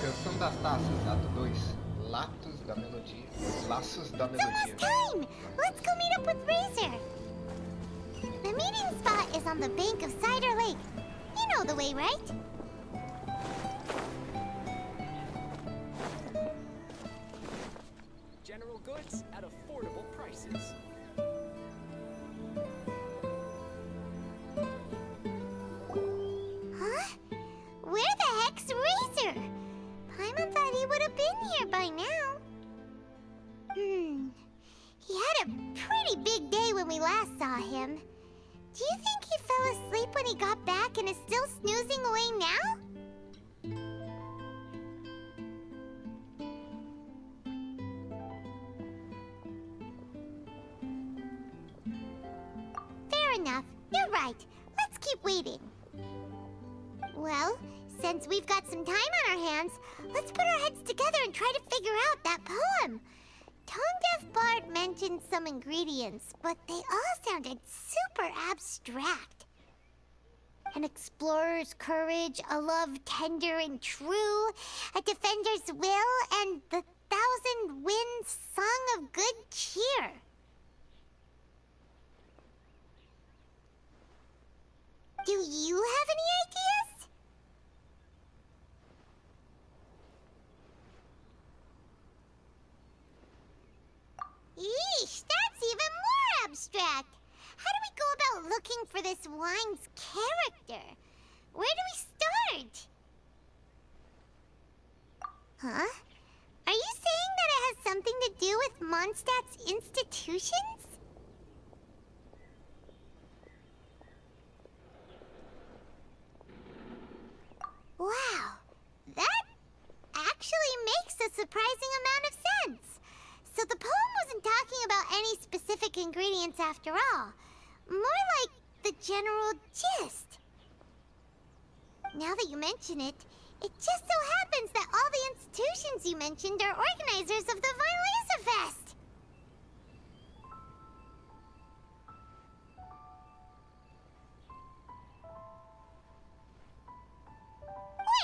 Canção das Taças, ato 2. Laços da Melodia. Laços da It's almost Melodia. time! Let's go meet up with Razor! The meeting spot is on the bank of Cider Lake. You know the way, right? General goods at affordable prices. Huh? Where the heck's Razor? Paimon thought he would have been here by now. He had a pretty big day when we last saw him. Do you think he fell asleep when he got back and is still snoozing away now? Fair enough. You're right. Let's keep waiting. Well, since we've got some time on our hands, let's put our heads together and try to figure out that poem. Tone-deaf Bard mentioned some ingredients, but they all sounded super abstract. An explorer's courage, a love tender and true, a defender's will, and the thousand winds song of good cheer. Do you have any ideas? Eesh, that's even more abstract. How do we go about looking for this wine's character? Where do we start? Huh? Are you saying that it has something to do with Mondstadt's institutions? Wow, that actually makes a surprising amount of sense. So the poem wasn't talking about any specific ingredients after all. More like the general gist. Now that you mention it, it just so happens that all the institutions you mentioned are organizers of the Vine Laser Fest.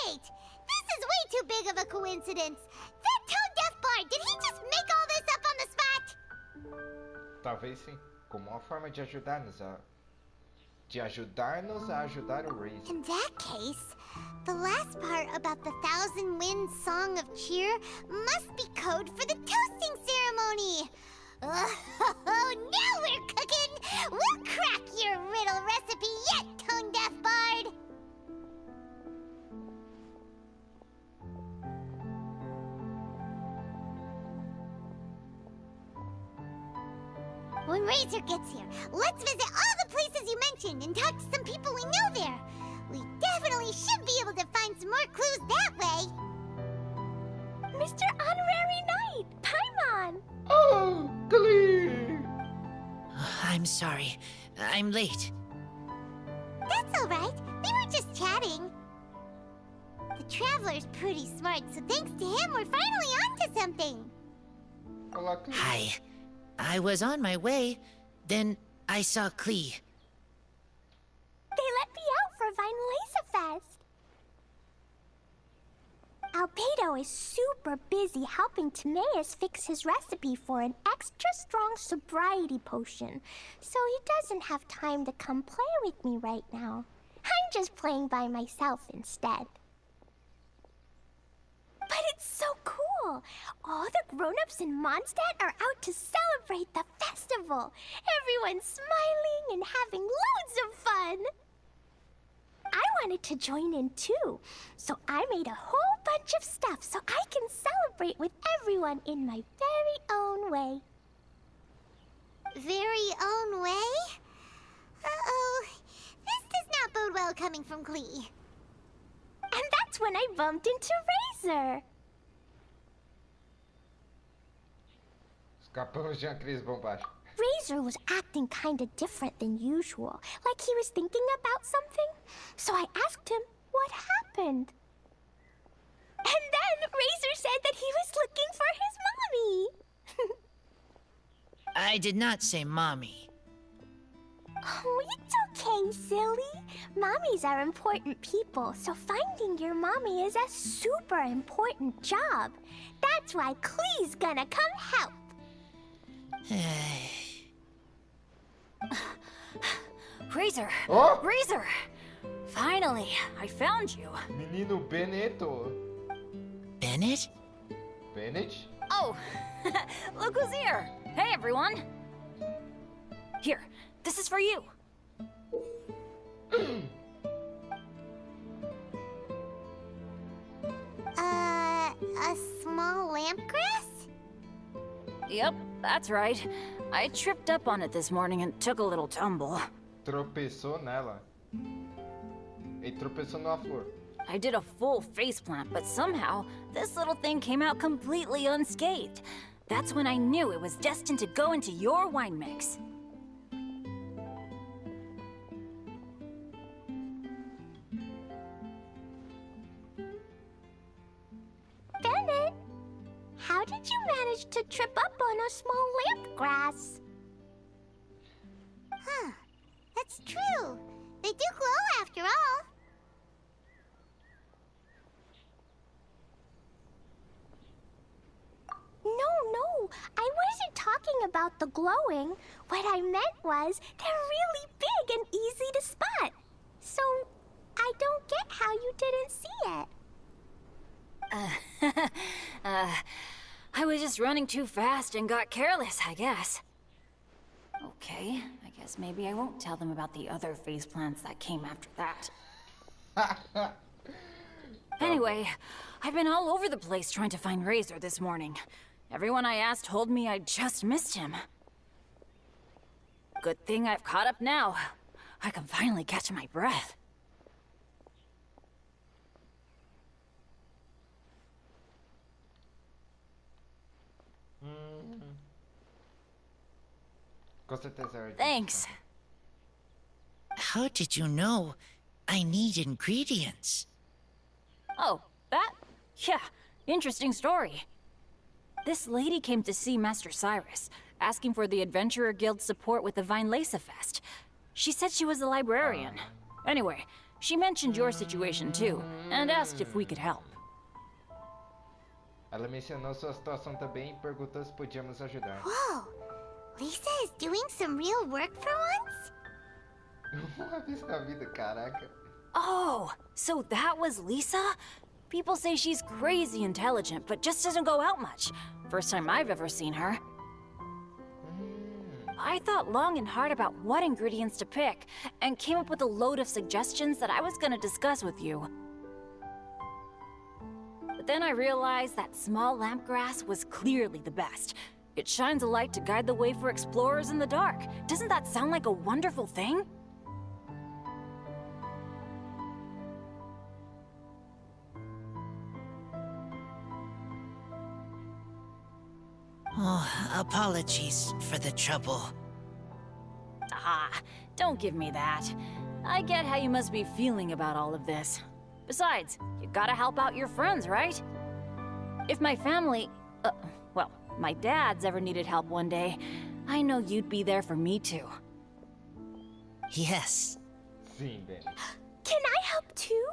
Wait! This is way too big of a coincidence! That tone-deaf bard, did he just make all this up on the spot? Talvez sim, como uma forma de ajudarmos a ajudar o Razor. In that case, the last part about the Thousand Winds Song of Cheer must be code for the toasting ceremony. Oh, now we're cooking! We'll crack your riddle recipe yet, tone-deaf bard! When Razor gets here, let's visit all the places you mentioned and talk to some people we know there. We definitely should be able to find some more clues that way. Mr. Honorary Knight, Paimon! Oh, Glee! I'm sorry. I'm late. That's all right. We were just chatting. The Traveler's pretty smart, so thanks to him, we're finally onto something. Olá, Glee. Hi. I was on my way. Then I saw Klee. They let me out for Vine Laser Fest. Albedo is super busy helping Timaeus fix his recipe for an extra strong sobriety potion, so he doesn't have time to come play with me right now. I'm just playing by myself instead. But it's so cool! All the grown-ups in Mondstadt are out to celebrate the festival. Everyone's smiling and having loads of fun. I wanted to join in too, so I made a whole bunch of stuff so I can celebrate with everyone in my very own way. Very own way? Uh-oh. This does not bode well coming from Klee. And that's when I bumped into Razor. Escapamos de uma crise bombástica. Razor was acting kinda different than usual, like he was thinking about something. So I asked him what happened. And then Razor said that he was looking for his mommy. I did not say mommy. Oh, it's okay, silly. Mommies are important people, so finding your mommy is a super important job. That's why Klee's gonna come help. Razor! Oh! Razor! Finally, I found you. Menino Beneto. Bennett? Bennett? Oh, look who's here. Hey, everyone. Here, this is for you. A small lampgrass? Yep, that's right. I tripped up on it this morning and took a little tumble. Tropeçou nela. Ele tropeçou numa flor. I did a full faceplant, but somehow, this little thing came out completely unscathed. That's when I knew it was destined to go into your wine mix. Bennett, how did you manage to trip up on a small lampgrass? Huh. That's true. They do glow after all. No, I wasn't talking about the glowing. What I meant was they're really big and easy to spot. So, I don't get how you didn't see it. I was just running too fast and got careless, I guess. Okay, I guess maybe I won't tell them about the other faceplants that came after that. Anyway, I've been all over the place trying to find Razor this morning. Everyone I asked told me I just missed him. Good thing I've caught up now. I can finally catch my breath. Com certeza é Thanks. How did you know I need ingredients? Oh, that? Yeah, interesting story. This lady came to see Master Cyrus, asking for the Adventurer Guild's support with the Vinelasa Fest. She said she was a librarian. Anyway, she mentioned your situation too, and asked if we could help. Ela mencionou sua situação também e perguntou se podíamos ajudar. Whoa. Lisa is doing some real work for once? Uma vez na vida, caraca. Oh, so that was Lisa? People say she's crazy intelligent, but just doesn't go out much. First time I've ever seen her. I thought long and hard about what ingredients to pick, and came up with a load of suggestions that I was gonna discuss with you. But then I realized that small lampgrass was clearly the best. It shines a light to guide the way for explorers in the dark. Doesn't that sound like a wonderful thing? Oh, apologies for the trouble. Ah, don't give me that. I get how you must be feeling about all of this. Besides, you gotta help out your friends, right? If my family, well, my dad's ever needed help one day, I know you'd be there for me too. Yes. Sim, Benny. Can I help too?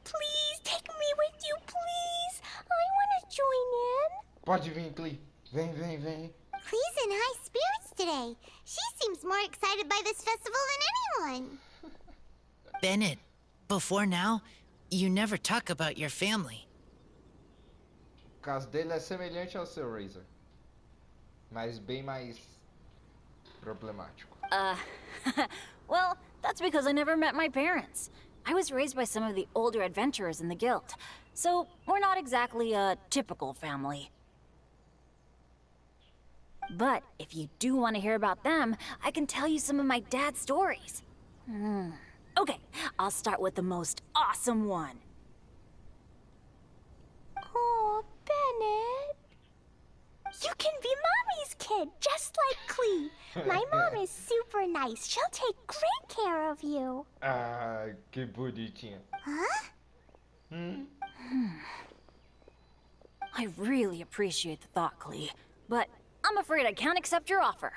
Please take me with you, please. I want to join in. Pode vir, Clee. Vem, vem, vem. Clee's in high spirits today. She seems more excited by this festival than anyone. Bennett, before now, you never talk about your family. O caso dele é semelhante ao seu, Razor. Mas bem mais problemático. Well, that's because I never met my parents. I was raised by some of the older adventurers in the guild, so we're not exactly a typical family. But if you do want to hear about them, I can tell you some of my dad's stories. Okay, I'll start with the most awesome one. Oh, Bennett. You can be Mommy's kid, just like Clee. My mom is super nice. She'll take great care of you. Ah, que bonitinha. Huh? I really appreciate the thought, Clee, but I'm afraid I can't accept your offer.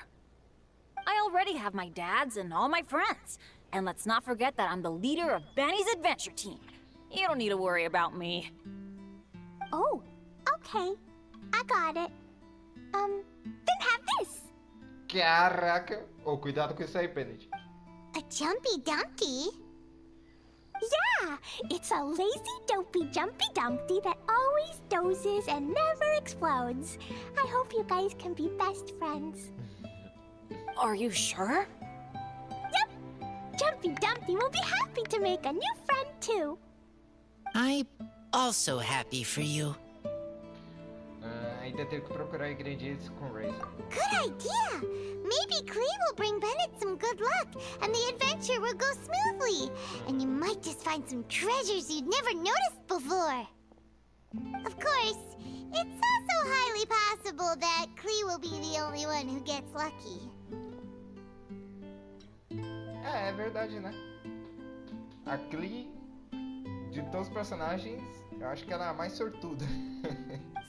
I already have my dad's and all my friends. And let's not forget that I'm the leader of Benny's adventure team. You don't need to worry about me. Oh, okay. I got it. Then have this. Caraca! Ô, cuidado com isso aí, Bennett. A jumpy dumpty? Yeah, it's a lazy, dopey, jumpy dumpty that always dozes and never explodes. I hope you guys can be best friends. Are you sure? Yep, Jumpy Dumpty will be happy to make a new friend too. I'm also happy for you. Ainda tenho que procurar ingredientes com Razor. Good idea! Maybe Klee will bring Bennett some good luck, and the adventure will go smoothly. And you might just find some treasures you'd never noticed before. Of course, it's also highly possible that Klee will be the only one who gets lucky. É verdade, né? A Klee, de todos os personagens, eu acho que ela é a mais sortuda.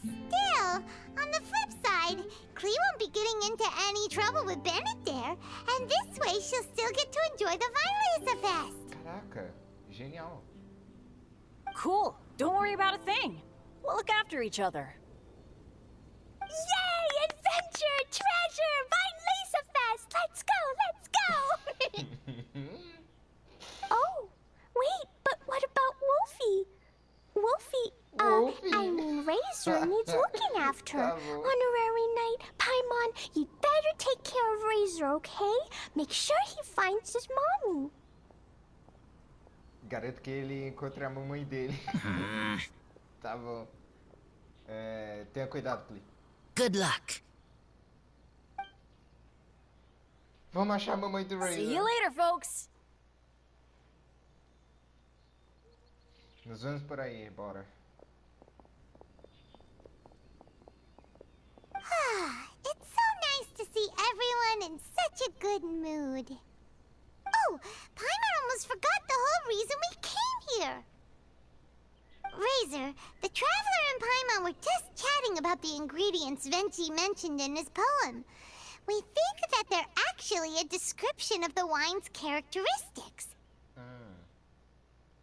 Still, on the flip side, Klee won't be getting into any trouble with Bennett there, and this way she'll still get to enjoy the Vine Fest. Caraca, genial. Cool. Don't worry about a thing. We'll look after each other. Yay! Adventure! Treasure! Vine Fest! Let's go! Let's go! Oh, wait, but what about Wolfie? Wolfie? I mean Razor needs looking after. Tá bom. Honorary Knight, Paimon, you'd better take care of Razor, okay? Make sure he finds his mommy. Garanto que ele encontre a mamãe dele. Tá bom. Tenha cuidado, Klee. Good luck. Vamos achar a mamãe do Razor. See you later, folks. Nos vemos por aí, bora. It's so nice to see everyone in such a good mood. Oh, Paimon almost forgot the whole reason we came here. Razor, the Traveler and Paimon were just chatting about the ingredients Venti mentioned in his poem. We think that they're actually a description of the wine's characteristics.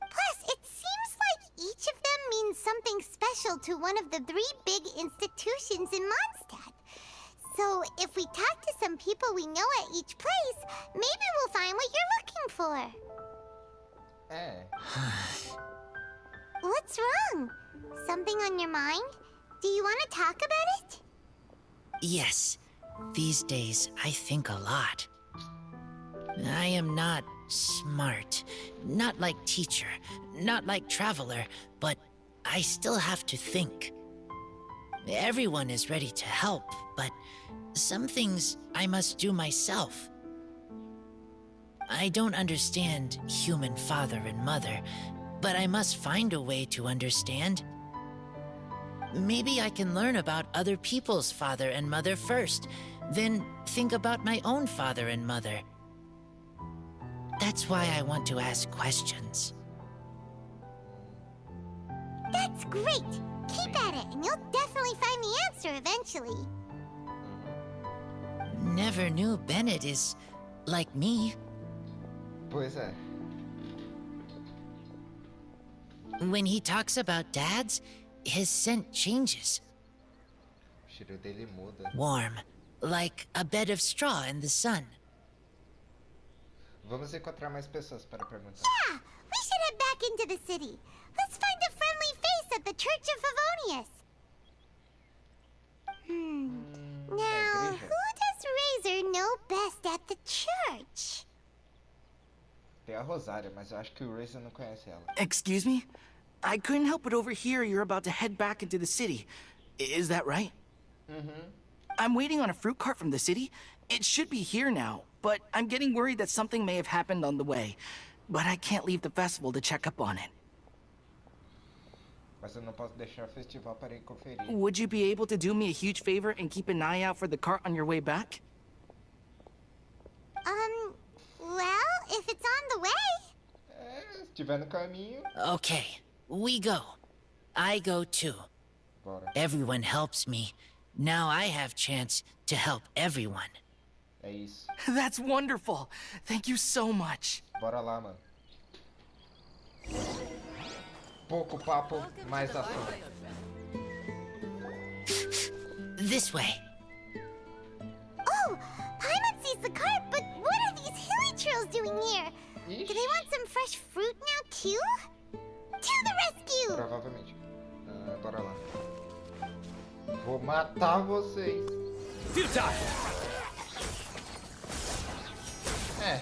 Plus, it seems like each of them means something special to one of the 3 big institutions in Mondstadt. So, if we talk to some people we know at each place, maybe we'll find what you're looking for. What's wrong? Something on your mind? Do you want to talk about it? Yes, these days I think a lot. I am not smart, not like teacher, not like traveler, but I still have to think. Everyone is ready to help, but some things I must do myself. I don't understand human father and mother, but I must find a way to understand. Maybe I can learn about other people's father and mother first, then think about my own father and mother. That's why I want to ask questions. That's great! Keep at it, and you'll definitely find the answer eventually. Never knew Bennett is like me. Pois é. When he talks about dads, his scent changes. O cheiro dele muda. Warm, like a bed of straw in the sun. Vamos encontrar mais pessoas para perguntar. Yeah, we should head back into the city. Let's find a friendly face at the Church of Favonius. Now, igreja. who does Razor know best at the church? Tem a Rosária, mas eu acho que o Razor não conhece ela. Excuse me? I couldn't help but overhear you're about to head back into the city. Is that right? I'm waiting on a fruit cart from the city. It should be here now, but I'm getting worried that something may have happened on the way. But I can't leave the festival to check up on it. Mas eu não posso deixar o festival para ir conferir. Would you be able to do me a huge favor and keep an eye out for the cart on your way back? Well, if it's on the way. Se estiver no caminho, Okay, we go. I go too. bora. Everyone helps me. Now I have chance to help everyone. É isso. That's wonderful. Thank you so much. Bora lá, mano. Pouco papo, mais ação. This way. Oh, Paimon sees the cart, but what are these hilly churls doing here? Ixi, Do they want some fresh fruit now, too? To the rescue! provavelmente. Bora lá. Vou matar vocês. É.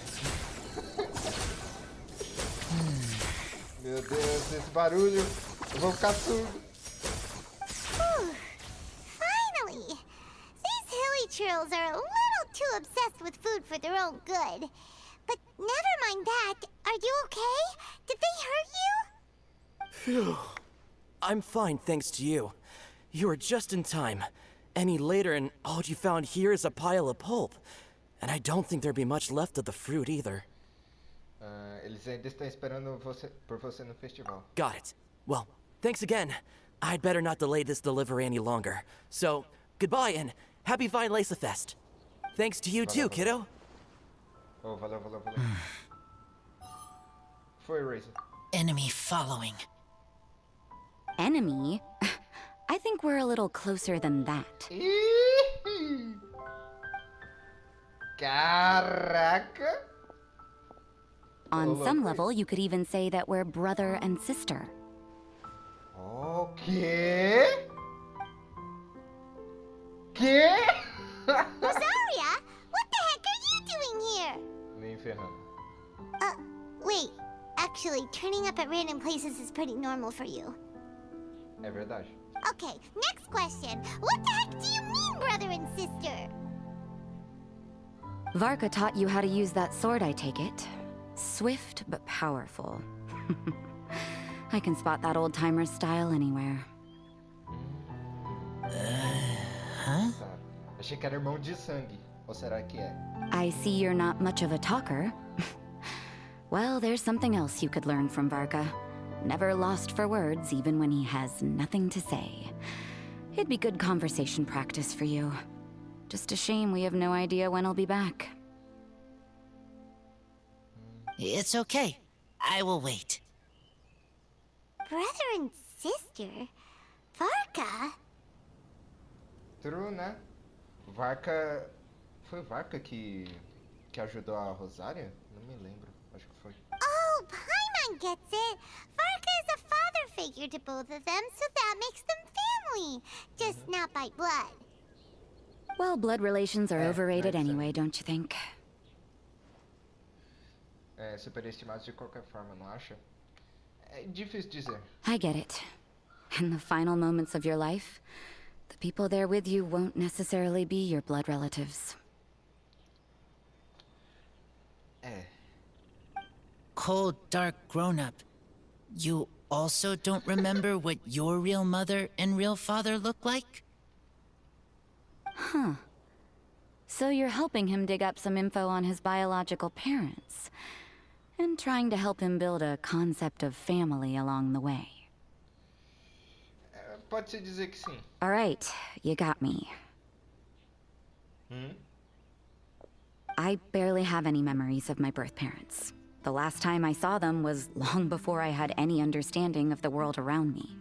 Meu Deus, esse barulho. Eu vou ficar surdo. Whew. Finally! These hilly churls are a little too obsessed with food for their own good. But never mind that. Are you okay? Did they hurt you? Phew. I'm fine, thanks to you. You were just in time. Any later and all you found here is a pile of pulp. And I don't think there'd be much left of the fruit either. Eles ainda estão esperando por você no festival. Got it. Well, thanks again. I'd better not delay this delivery any longer. So, goodbye and happy Vine Lace Fest. Thanks to you too, kiddo. Oh, valeu. Foi, Razor. Enemy following. Enemy? I think we're a little closer than that. Ih! Caraca! On some level, you could even say that we're brother and sister. O quê? Quê? Rosaria, what the heck are you doing here? Nem ferrando. Wait. Actually, turning up at random places is pretty normal for you. É verdade. Okay, next question. What the heck do you mean, brother and sister? Varka taught you how to use that sword, I take it. Swift but powerful. I can spot that old-timer's style anywhere. Huh? Tá. Achei que era irmão de sangue. Ou será que é? I see you're not much of a talker. Well, there's something else you could learn from Varka. Never lost for words, even when he has nothing to say. It'd be good conversation practice for you. Just a shame we have no idea when he'll be back. It's okay. I will wait. Brother and sister? Varka? True, né? Varka... Foi Varka que ajudou a Rosária? Não me lembro. Acho que foi. Oh, Paimon gets it. Varka is a father figure to both of them, so that makes them family. Just not by blood. Well, blood relations are overrated makes sense. anyway, don't you think? É, superestimados de qualquer forma, não acha? É difícil dizer. I get it. In the final moments of your life, the people there with you won't necessarily be your blood relatives. É. Cold, dark grown-up. You also don't remember what your real mother and real father look like? Huh. So you're helping him dig up some info on his biological parents. And trying to help him build a concept of family along the way. Pode-se dizer que sim. All right, you got me. I barely have any memories of my birth parents. The last time I saw them was long before I had any understanding of the world around me.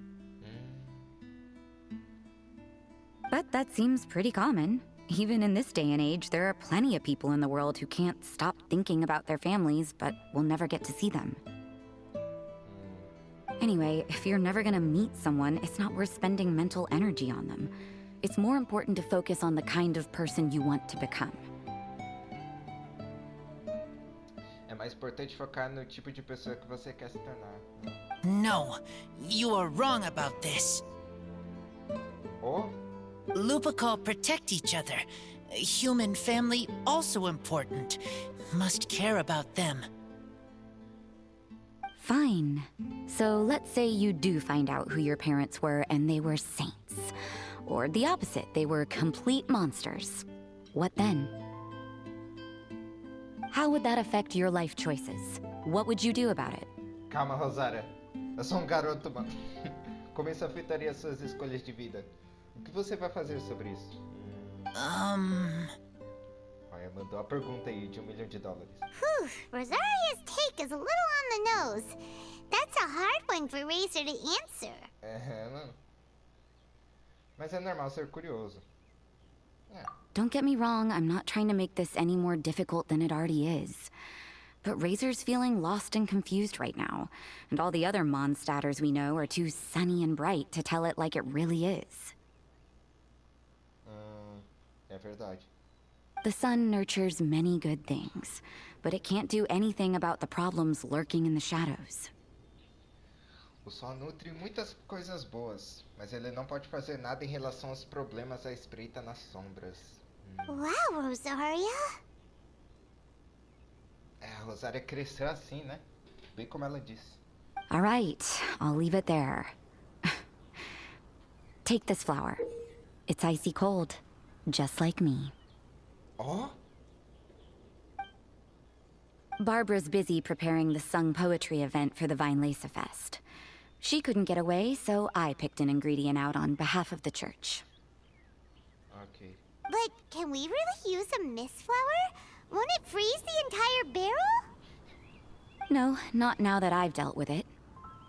But that seems pretty common. Even in this day and age, there are plenty of people in the world who can't stop thinking about their families, but will never get to see them. Anyway, if you're never gonna meet someone, it's not worth spending mental energy on them. It's more important to focus on the kind of person you want to become. É mais importante focar no tipo de pessoa que você quer se tornar. No, you are wrong about this. Oh? Lupical protect each other. Human family also important. Must care about them. Fine. So let's say you do find out who your parents were and they were saints. Or the opposite, they were complete monsters. What then? How would that affect your life choices? What would you do about it? Calma, Rosária. Eu sou garoto, mano. Como isso afetaria suas escolhas de vida? O que você vai fazer sobre isso? Olha, mandou a pergunta aí de $1 milhão. Whew, Rosaria's take is a little on the nose. That's a hard one for Razor to answer. É, mano. Mas é normal ser curioso. É. Don't get me wrong, I'm not trying to make this any more difficult than it already is. But Razor's feeling lost and confused right now, and all the other Mondstadters we know are too sunny and bright to tell it like it really is. É verdade. The sun nurtures many good things, but it can't do anything about the problems lurking in the shadows. O sol nutre muitas coisas boas, mas ele não pode fazer nada em relação aos problemas à espreita nas sombras. Wow, Rosaria. É, a Rosária cresceu assim, né? Bem como ela disse. All right, I'll leave it there. Take this flower. It's icy cold, just like me. Ó! Barbara's busy preparing the sung poetry event for the Weinlese Fest. She couldn't get away, so I picked an ingredient out on behalf of the church. Ok. But can we really use a mist flower? Won't it freeze the entire barrel? No, not now that I've dealt with it.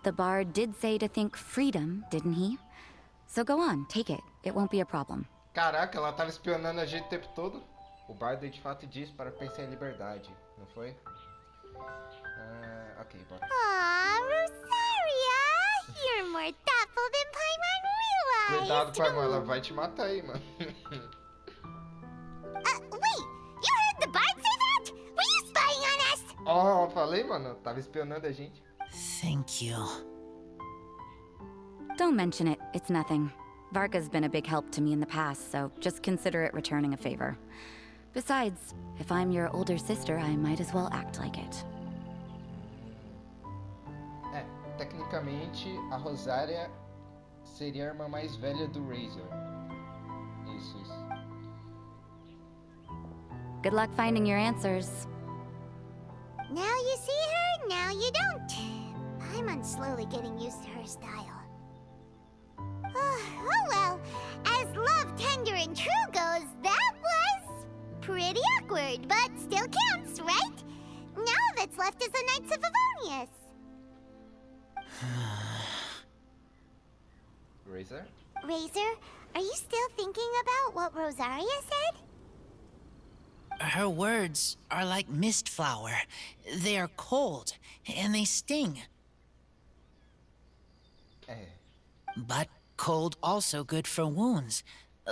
The bard did say to think freedom, didn't he? So go on, take it. It won't be a problem. Caraca, ela tava espionando a gente o tempo todo. O bardo de fato disse para pensar em liberdade, não foi? Ok, bora. Aw, Rosaria! You're more thoughtful than Paimon realized. Cuidado, Paimon, ela vai te matar aí, mano. Wait! You heard the bard say that? Were you spying on us? Oh, falei, mano. Tava espionando a gente. Thank you. Don't mention it, it's nothing. Varka's been a big help to me in the past, so just consider it returning a favor. Besides, if I'm your older sister, I might as well act like it. É, tecnicamente, a Rosária seria a irmã mais velha do Razor. Isso. Good luck finding your answers. Now you see her, now you don't. Paimon's slowly getting used to her style. Oh well, as love tender and true goes, that was pretty awkward, but still counts, right? Now all that's left is the Knights of Favonius. Razor? Razor, are you still thinking about what Rosaria said? Her words are like mist flower. They are cold, and they sting. É. But cold also good for wounds,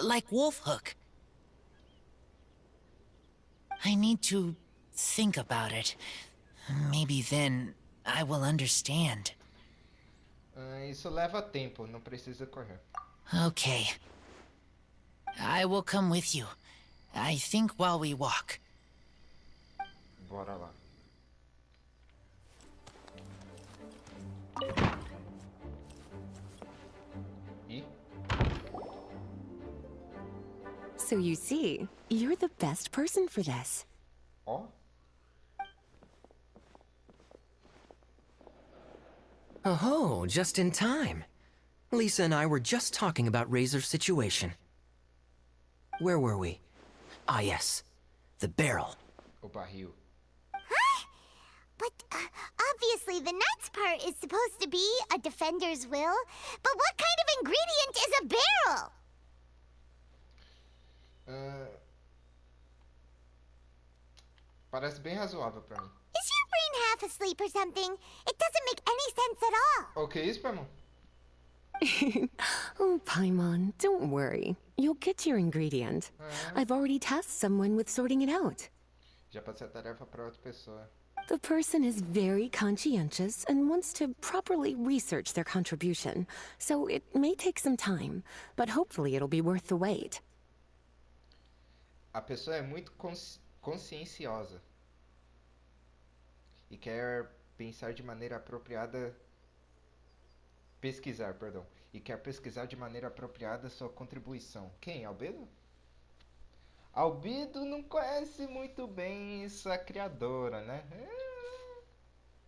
like Wolfhook. I need to think about it. Maybe then I will understand. Isso leva tempo, não precisa correr. Okay. I will come with you. I think while we walk. Bora lá. E? So you see, you're the best person for this. Ó. Oh, just in time. Lisa and I were just talking about Razor's situation. Where were we? Ah, yes. The barrel. O barril. But obviously the nuts part is supposed to be a defender's will. But what kind of ingredient is a barrel? Parece bem razoável pra mim. Is your brain half asleep or something? It doesn't make any sense at all. O que é isso, Paimon? Oh, Paimon, don't worry. You'll get your ingredient. I've already tasked someone with sorting it out. Já passei a tarefa pra outra pessoa. The person is very conscientious and wants to properly research their contribution, so it may take some time, but hopefully it'll be worth the wait. A pessoa é muito conscienciosa e quer pensar de maneira apropriada. Pesquisar, perdão. E quer pesquisar de maneira apropriada sua contribuição. Quem? Albedo? Albedo não conhece muito bem sua criadora, né?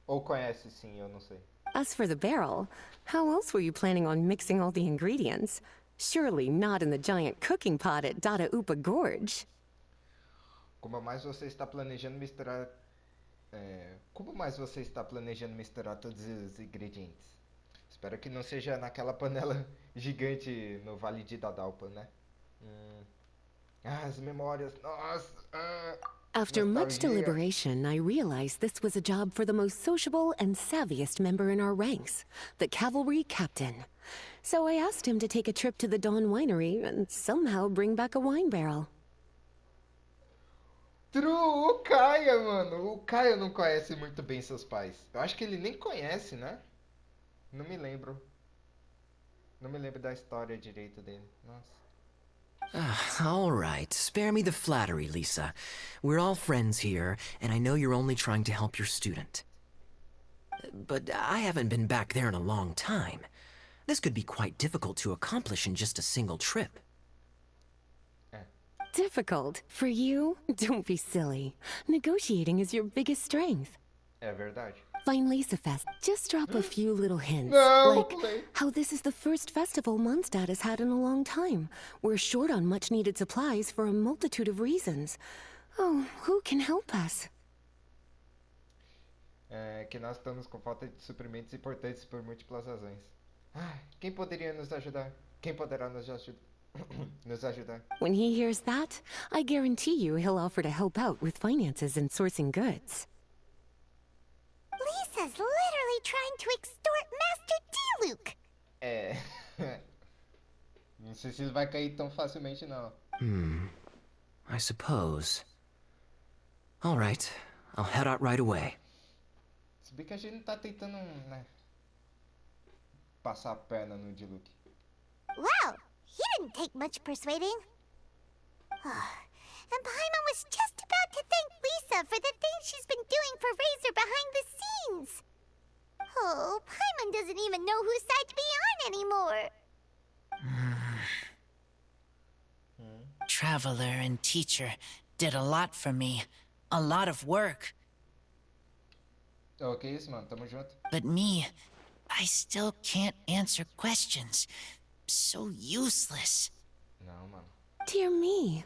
Ou conhece sim, eu não sei. As for the barrel, how else were you planning on mixing all the ingredients? Surely not in the giant cooking pot at Dada Upa Gorge. Como mais você está planejando misturar... como mais você está planejando misturar todos os ingredientes? Espero que não seja naquela panela gigante no Vale de Dadalpa, né? As memórias... Nossa! After much Nostalgia. deliberation, I realized this was a job for the most sociable and savviest member in our ranks, the cavalry captain. So I asked him to take a trip to the Dawn Winery and somehow bring back a wine barrel. True, o Kaia, mano. O Kaia não conhece muito bem seus pais. Eu acho que ele nem conhece, né? Não me lembro. Não me lembro da história direito dele. Nossa. All right, spare me the flattery, Lisa. We're all friends here, and I know you're only trying to help your student. But I haven't been back there in a long time. This could be quite difficult to accomplish in just a single trip. Difficult? For you? Don't be silly. Negotiating is your biggest strength. É verdade. Finally, Fest, just drop a few little hints. No, like please. how this is the first festival Mondstadt has had in a long time. We're short on much needed supplies for a multitude of reasons. Oh, who can help us? Que nós estamos com falta de suprimentos importantes por múltiplas razões. Quem poderia nos ajudar? Quem poderá nos ajudar? When he hears that, I guarantee you he'll offer to help out with finances and sourcing goods. Lisa's literally trying to extort Master D-Luke. Não sei se ele vai cair tão facilmente, não. I suppose. All right, I'll head out right away. Se bem que a gente não tá tentando, né, passar a perna no D-Luke. Wow, he didn't take much persuading. And Paimon was just about to thank Lisa for the things she's been doing for Razor behind the scenes. Oh, Paimon doesn't even know whose side to be on anymore. Traveler and teacher did a lot for me. A lot of work. Que isso, mano? Tamo junto. But me, I still can't answer questions. So useless. Não, mano. Dear me,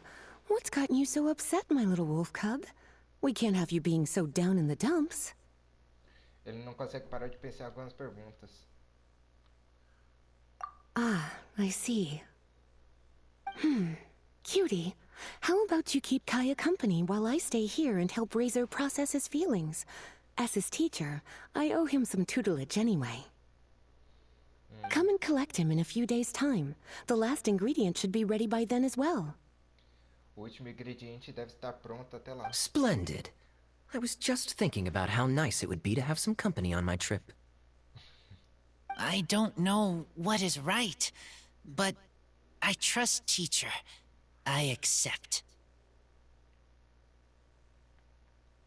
what's gotten you so upset, my little wolf cub? We can't have you being so down in the dumps. Ele não consegue parar de pensar em algumas perguntas. I see. Cutie, how about you keep Kaya company while I stay here and help Razor process his feelings? As his teacher, I owe him some tutelage anyway. Come and collect him in a few days' time. The last ingredient should be ready by then as well. O último ingrediente deve estar pronto até lá. Splendid. I was just thinking about how nice it would be to have some company on my trip. I don't know what is right, but I trust teacher. I accept.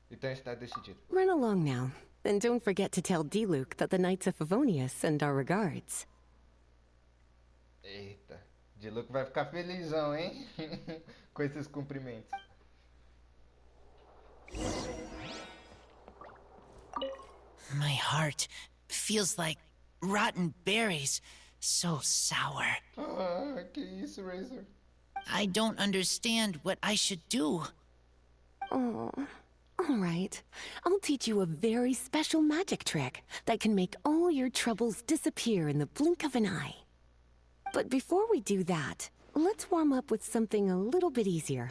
Então está decidido. Run along now. And don't forget to tell D-Luke that the Knights of Favonius send our regards. Eita, D-Luke vai ficar felizão, hein? Com esses cumprimentos. My heart feels like rotten berries. So sour. Que isso, Razor? I don't understand what I should do. Oh, all right. I'll teach you a very special magic trick that can make all your troubles disappear in the blink of an eye. But before we do that, let's warm up with something a little bit easier,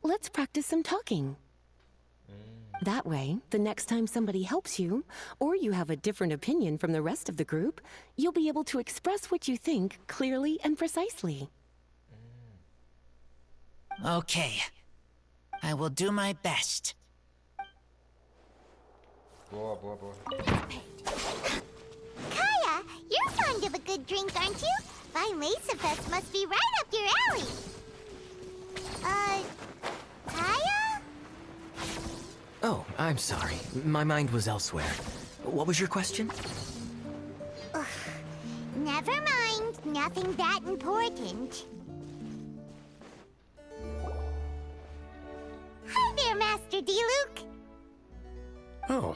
Let's practice some talking. That way, the next time somebody helps you, or you have a different opinion from the rest of the group, you'll be able to express what you think clearly and precisely. Okay. I will do my best. Boa, boa, boa. Kaya, you're fond of a good drink, aren't you? Fine Lacerfest must be right up your alley. Kaya? Oh, I'm sorry. My mind was elsewhere. What was your question? Never mind. Nothing that important. Hi there, Master D-Luke. Oh,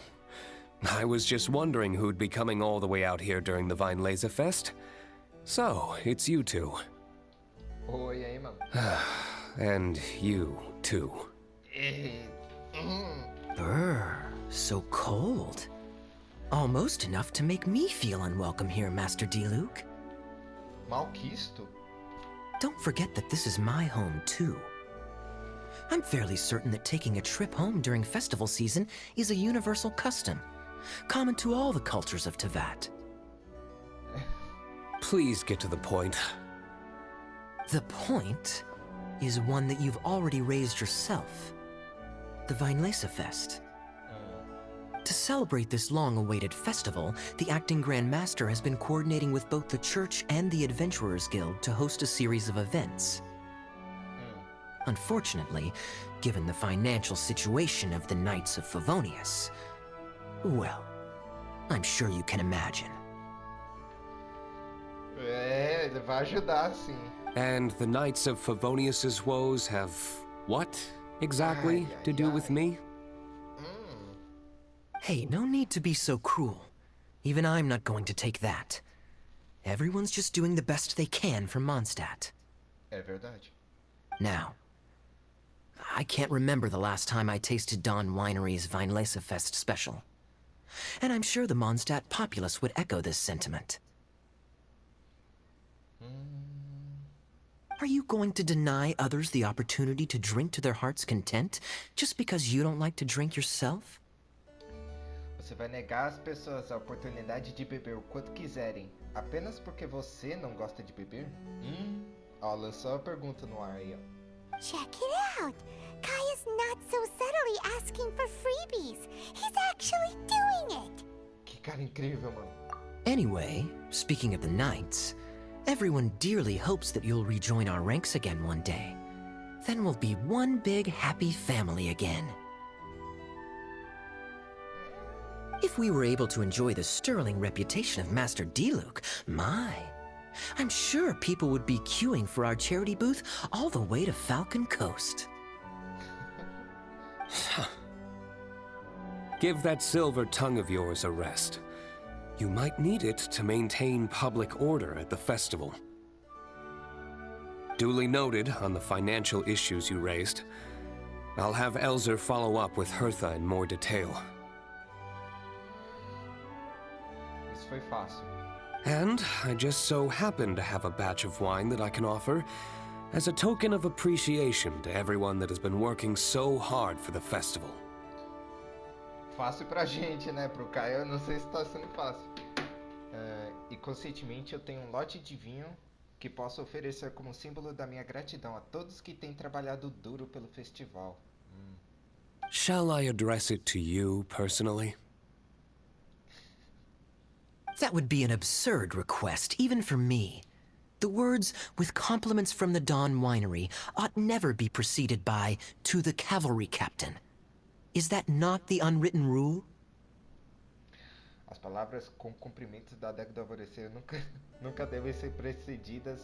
I was just wondering who'd be coming all the way out here during the Vine Laser Fest. So, it's you two. Oi, aí, mano. And you, too. Brr, so cold. Almost enough to make me feel unwelcome here, Master Diluc. Malquisto? Don't forget that this is my home, too. I'm fairly certain that taking a trip home during festival season is a universal custom, common to all the cultures of Teyvat. Please get to the point. The point is one that you've already raised yourself. The Vinelesa Fest. To celebrate this long-awaited festival, the Acting Grand Master has been coordinating with both the Church and the Adventurers Guild to host a series of events. Unfortunately, given the financial situation of the Knights of Favonius, well, I'm sure you can imagine. Ele vai ajudar, sim. And the Knights of Favonius's woes have what exactly to do with me? Hey, no need to be so cruel. Even I'm not going to take that. Everyone's just doing the best they can for Mondstadt. É verdade. Now, I can't remember the last time I tasted Dawn Winery's Vinelesa Fest special. And I'm sure the Mondstadt populace would echo this sentiment. Are you going to deny others the opportunity to drink to their heart's content just because you don't like to drink yourself? Você vai negar às pessoas a oportunidade de beber o quanto quiserem, apenas porque você não gosta de beber? Ó, lançou a pergunta no ar aí, ó. Check it out! Kaya's not so subtly asking for freebies. He's actually doing it! Que cara incrível, mano. Anyway, speaking of the Knights, everyone dearly hopes that you'll rejoin our ranks again one day. Then we'll be one big happy family again. If we were able to enjoy the sterling reputation of Master Diluc, my, I'm sure people would be queuing for our charity booth all the way to Falcon Coast. Give that silver tongue of yours a rest. You might need it to maintain public order at the festival. Duly noted on the financial issues you raised. I'll have Elzer follow up with Hertha in more detail. Isso foi fácil. And I just so happen to have a batch of wine that I can offer as a token of appreciation to everyone that has been working so hard for the festival. Fácil pra gente, né? Pro Caio eu não sei se tá sendo fácil. E conscientemente eu tenho um lote de vinho que posso oferecer como símbolo da minha gratidão a todos que têm trabalhado duro pelo festival. Shall I address it to you personally? That would be an absurd request, even for me. The words, with compliments from the Dawn Winery, ought never be preceded by, to the cavalry captain. Is that not the unwritten rule? As palavras com cumprimentos da adega do alvorecer nunca devem ser precedidas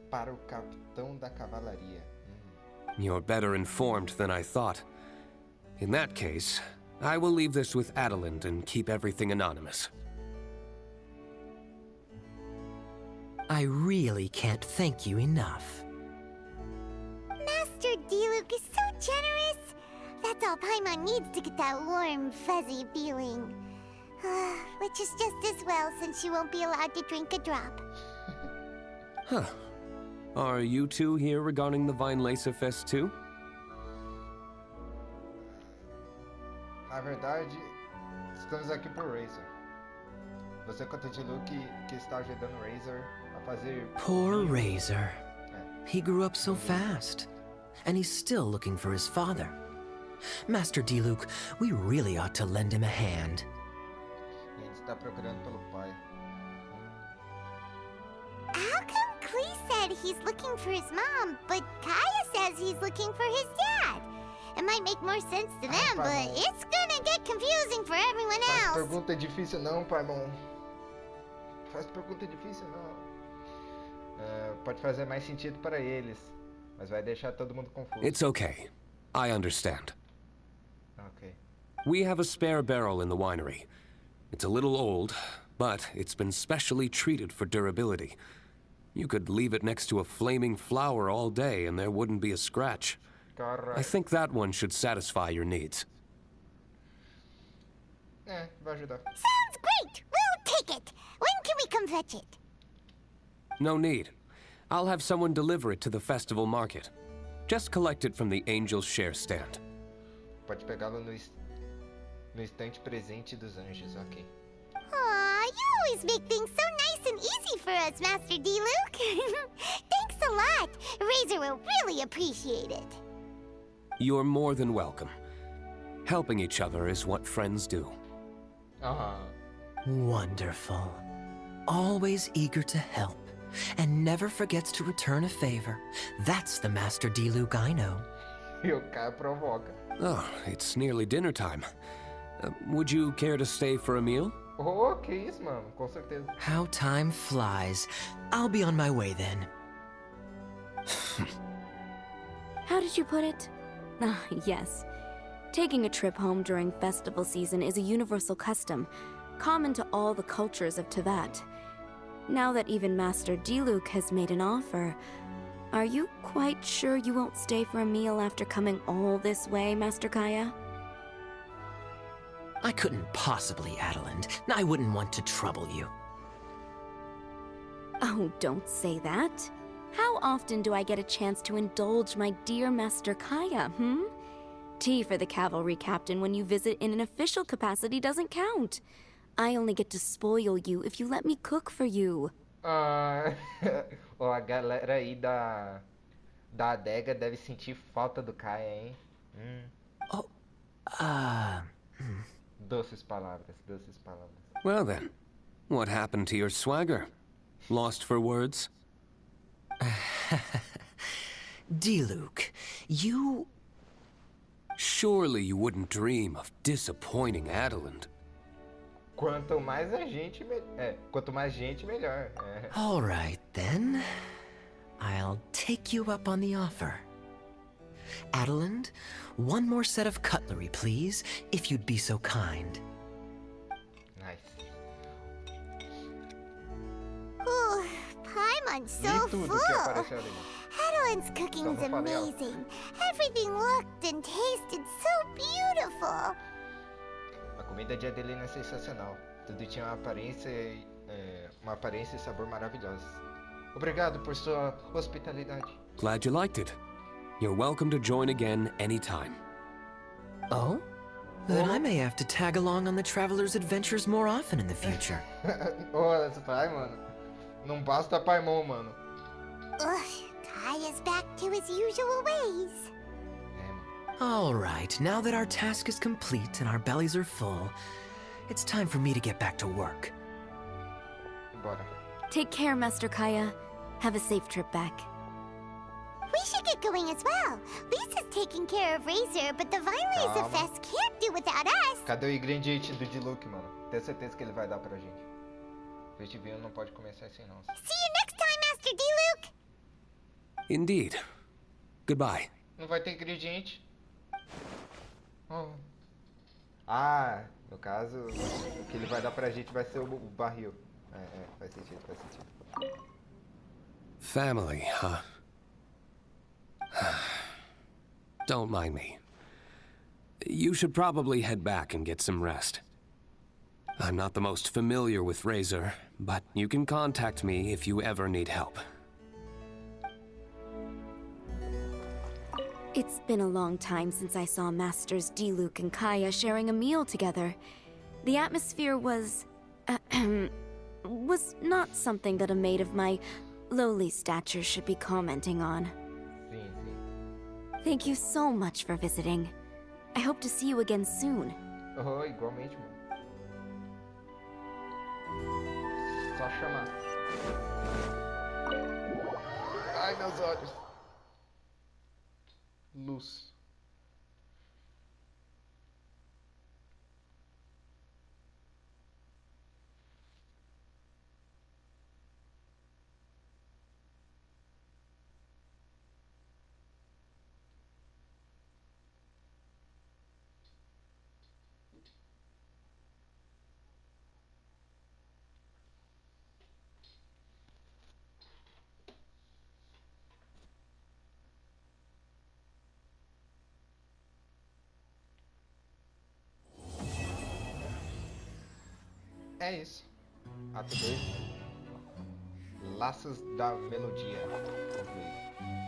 para o capitão da cavalaria. You're better informed than I thought. In that case, I will leave this with Adelind and keep everything anonymous. I really can't thank you enough. Master Diluc is so generous! That's all Paimon needs to get that warm, fuzzy feeling. Which is just as well since she won't be allowed to drink a drop. Huh. Are you two here regarding the Vinelesa Fest too? Na verdade, estamos aqui por Razor. Você conta de Luke que está ajudando Razor a fazer... Poor Razor. He grew up so fast, and he's still looking for his father. Master Diluc, we really ought to lend him a hand. Ele está procurando pelo pai. How come Klee said he's looking for his mom, but Kaya says he's looking for his dad? It might make more sense to them, but it's gonna get confusing for everyone Faz else. pergunta difícil não, Paimon. Faz pergunta difícil não. Pode fazer mais sentido para eles, mas vai deixar todo mundo confuso. It's okay. I understand. Ok. We have a spare barrel in the winery. It's a little old, but it's been specially treated for durability. You could leave it next to a flaming flower all day and there wouldn't be a scratch. I think that one should satisfy your needs. Vai ajudar. Sounds great! We'll take it! When can we come fetch it? No need. I'll have someone deliver it to the festival market. Just collect it from the Angel's Share stand. Pode pegá-lo no estante presente dos anjos, ok. Aw, you always make things so nice and easy for us, Master D-Luke. Thanks a lot. Razor will really appreciate it. You're more than welcome. Helping each other is what friends do. Wonderful. Always eager to help, and never forgets to return a favor. That's the Master D-Luke I know. E o cara provoca. Oh, it's nearly dinner time. Would you care to stay for a meal? Oh, que isso, mano. Com certeza. How time flies. I'll be on my way then. How did you put it? Ah, yes. Taking a trip home during festival season is a universal custom, common to all the cultures of Teyvat. Now that even Master D-Luke has made an offer, are you quite sure you won't stay for a meal after coming all this way, Master Kaya? I couldn't possibly, Adeland. I wouldn't want to trouble you. Oh, don't say that. How often do I get a chance to indulge my dear Master Kaya, Tea for the cavalry captain when you visit in an official capacity doesn't count. I only get to spoil you if you let me cook for you. A galera aí da adega deve sentir falta do Kaia, hein? Doces palavras, doces palavras. Well then, what happened to your swagger? Lost for words? D-Luke, you... Surely you wouldn't dream of disappointing Adeland. Quanto mais gente, melhor. All right, then. I'll take you up on the offer. Adeland, one more set of cutlery, please, if you'd be so kind. Nice. Ooh, Paimon's so Li tudo que full. apareceu ali. Adeline's cooking's Só não falei alto. amazing. Everything looked and tasted so beautiful. A comida de Adelina é sensacional. Tudo tinha uma aparência e sabor maravilhosos. Obrigado por sua hospitalidade. Glad you liked it. You're welcome to join again anytime. Oh? Then I may have to tag along on the Traveler's adventures more often in the future. Olha, pai, mano. Não basta Paimon, mano. Ugh, Kaya's back to his usual ways. All right, now that our task is complete and our bellies are full, it's time for me to get back to work. Bora. Take care, Master Kaya. Have a safe trip back. We should get going as well. Lisa's taking care of Razor, but the Vine Laser Calma. Fest can't do without us. Cadê o ingrediente do D-Luke, mano? Tenho certeza que ele vai dar pra gente. Festival não pode começar assim, não. See you next time, Master D-Luke. Indeed. Goodbye. Não vai ter ingrediente. Oh. Ah, no caso, o que ele vai dar pra gente vai ser o barril. Faz sentido, faz sentido. Family, huh? Don't mind me. You should probably head back and get some rest. I'm not the most familiar with Razor, but you can contact me if you ever need help. It's been a long time since I saw Masters D-Luke and Kaya sharing a meal together. The atmosphere was not something that a maid of my lowly stature should be commenting on. Sim, sim. Thank you so much for visiting. I hope to see you again soon. Oh, igualmente, mano. Só chamar. Ai, meus olhos. Luz. É isso. Ato 2. Laços da Melodia. Concluído.